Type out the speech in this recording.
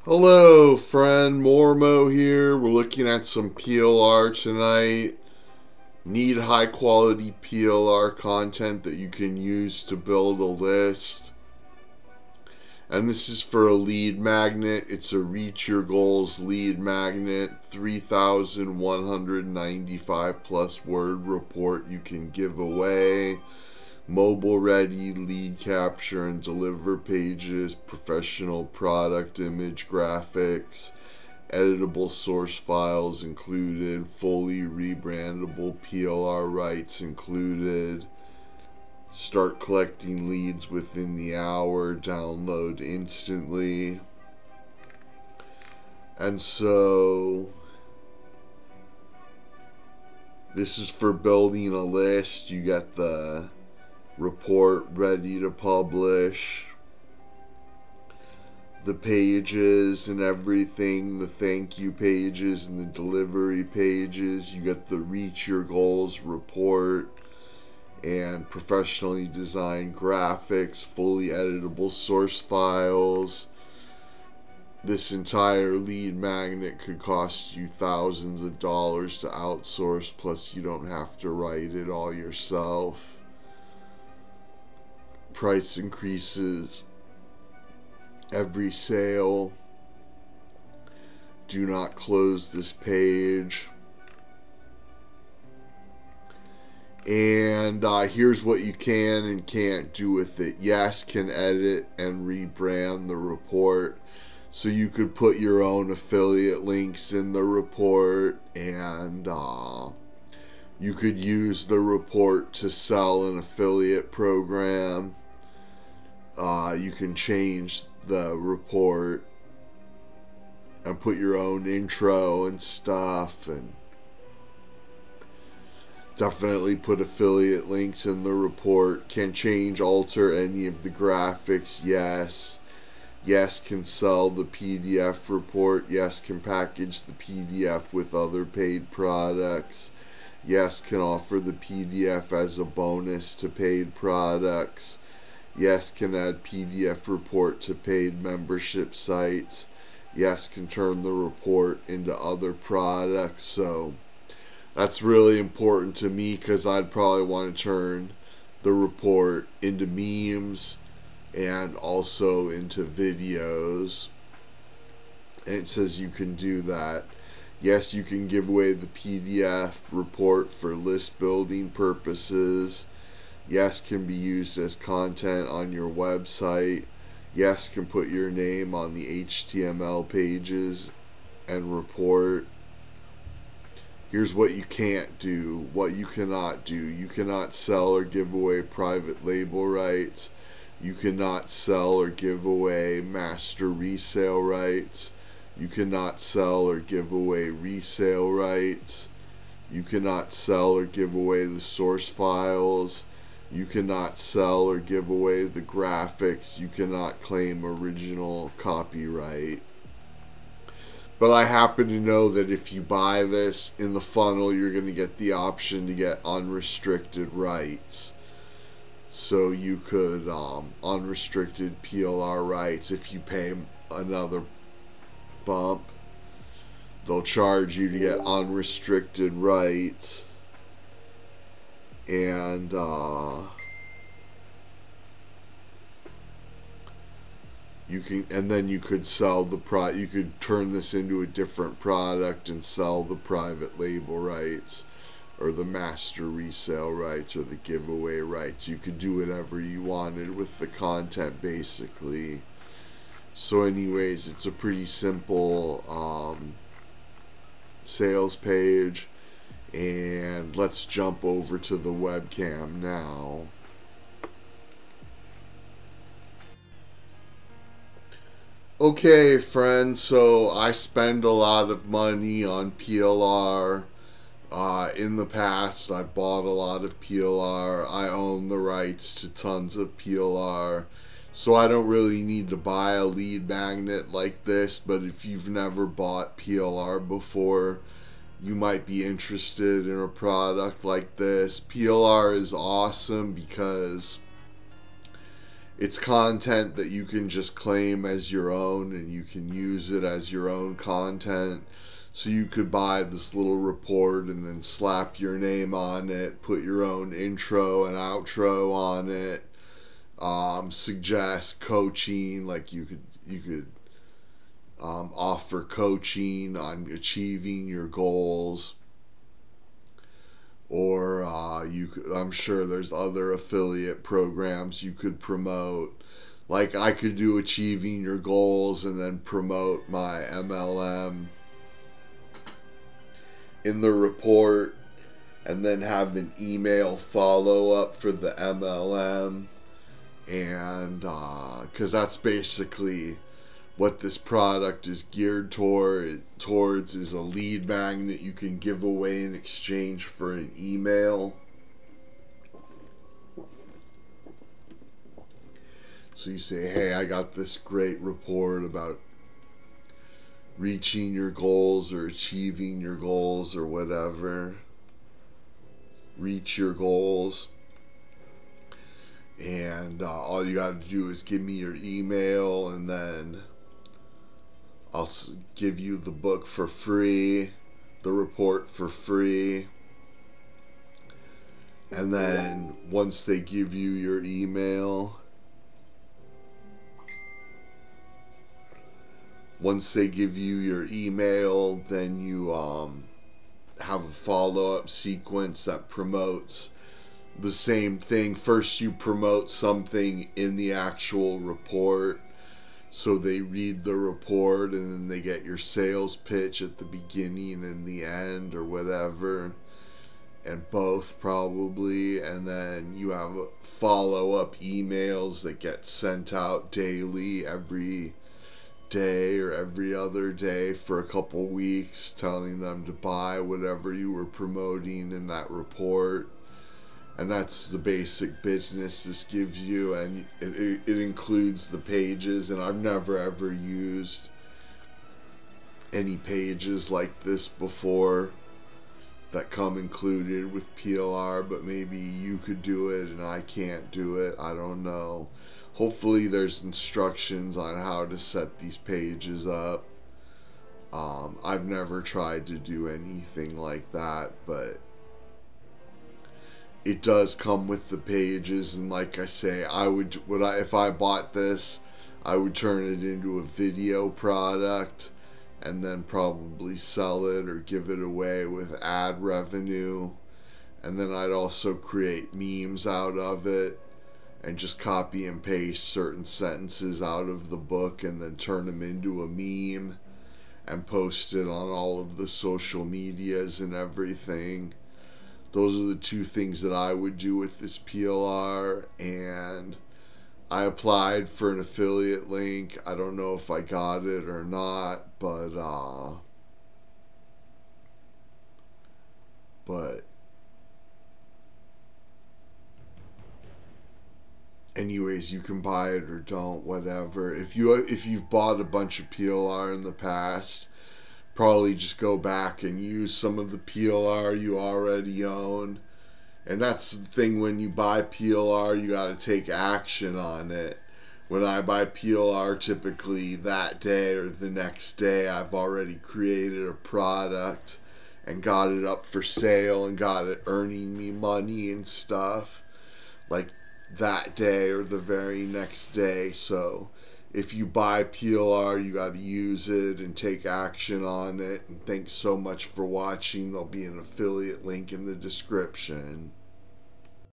Hello, friend. Mormo here. We're looking at some PLR tonight. Need high quality PLR content that you can use to build a list. And this is for a lead magnet. It's a Reach Your Goals lead magnet. 3,195 plus word report you can give away. Mobile ready lead capture and deliver pages, professional product image graphics, editable source files included, fully rebrandable PLR rights included. Start collecting leads within the hour, download instantly. And so this is for building a list. You get the report ready to publish, the pages and everything, the thank you pages and the delivery pages. You get the Reach Your Goals report and professionally designed graphics, fully editable source files. This entire lead magnet could cost you thousands of dollars to outsource, plus you don't have to write it all yourself. Price increases every sale. Do not close this page. And here's what you can and can't do with it. Yes, can edit and rebrand the report. So you could put your own affiliate links in the report, and you could use the report to sell an affiliate program. You can change the report and put your own intro and stuff, and definitely put affiliate links in the report. Can change, alter any of the graphics. Yes. Yes, can sell the PDF report. Yes, can package the PDF with other paid products. Yes, can offer the PDF as a bonus to paid products. Yes, can add PDF report to paid membership sites. Yes, can turn the report into other products. So that's really important to me, because I'd probably want to turn the report into memes and also into videos. And it says you can do that. Yes, you can give away the PDF report for list building purposes. Yes, can be used as content on your website. Yes, can put your name on the HTML pages and report. Here's what you can't do, what you cannot do. You cannot sell or give away private label rights. You cannot sell or give away master resale rights. You cannot sell or give away resale rights. You cannot sell or give away the source files. You cannot sell or give away the graphics. You cannot claim original copyright. But I happen to know that if you buy this in the funnel, you're going to get the option to get unrestricted rights. So you could unrestricted PLR rights. If you pay another bump, they'll charge you to get unrestricted rights. And you can, and then you could sell the you could turn this into a different product and sell the private label rights, or the master resale rights, or the giveaway rights. You could do whatever you wanted with the content, basically. So anyways, it's a pretty simple sales page. And let's jump over to the webcam now. Okay, friends, so I spend a lot of money on PLR. In the past, I've bought a lot of PLR. I own the rights to tons of PLR. So I don't really need to buy a lead magnet like this. But if you've never bought PLR before, you might be interested in a product like this. PLR is awesome because It's content that you can just claim as your own, and you can use it as your own content. So you could buy this little report and then slap your name on it, put your own intro and outro on it, suggest coaching, like you could offer coaching on achieving your goals, or I'm sure there's other affiliate programs you could promote. Like I could do achieving your goals and then promote my MLM in the report, and then have an email follow up for the MLM, and because that's basically what this product is geared towards is a lead magnet you can give away in exchange for an email. So you say, hey, I got this great report about reaching your goals or achieving your goals or whatever. Reach your goals. And all you got to do is give me your email, and then I'll give you the book for free, the report for free. And then once they give you your email, then you have a follow-up sequence that promotes the same thing. First you promote something in the actual report, so they read the report, and then they get your sales pitch at the beginning and the end, or whatever, and both probably. And then you have follow-up emails that get sent out daily, every day or every other day for a couple weeks, telling them to buy whatever you were promoting in that report. And that's the basic business this gives you, and it includes the pages. And I've never ever used any pages like this before that come included with PLR, but maybe you could do it and I can't do it. I don't know. Hopefully there's instructions on how to set these pages up. I've never tried to do anything like that, but it does come with the pages. And like I say, if I bought this, I would turn it into a video product and then probably sell it or give it away with ad revenue. And then I'd also create memes out of it and just copy and paste certain sentences out of the book and then turn them into a meme and post it on all of the social medias and everything. Those are the two things that I would do with this PLR. And I applied for an affiliate link. I don't know if I got it or not, but anyways, you can buy it or don't, whatever. If you've bought a bunch of PLR in the past, probably just go back and use some of the PLR you already own. And that's the thing, when you buy PLR, you got to take action on it. When I buy PLR, typically that day or the next day, I've already created a product and got it up for sale and got it earning me money and stuff like that day or the very next day. So if you buy PLR, you got to use it and take action on it. And thanks so much for watching. There'll be an affiliate link in the description.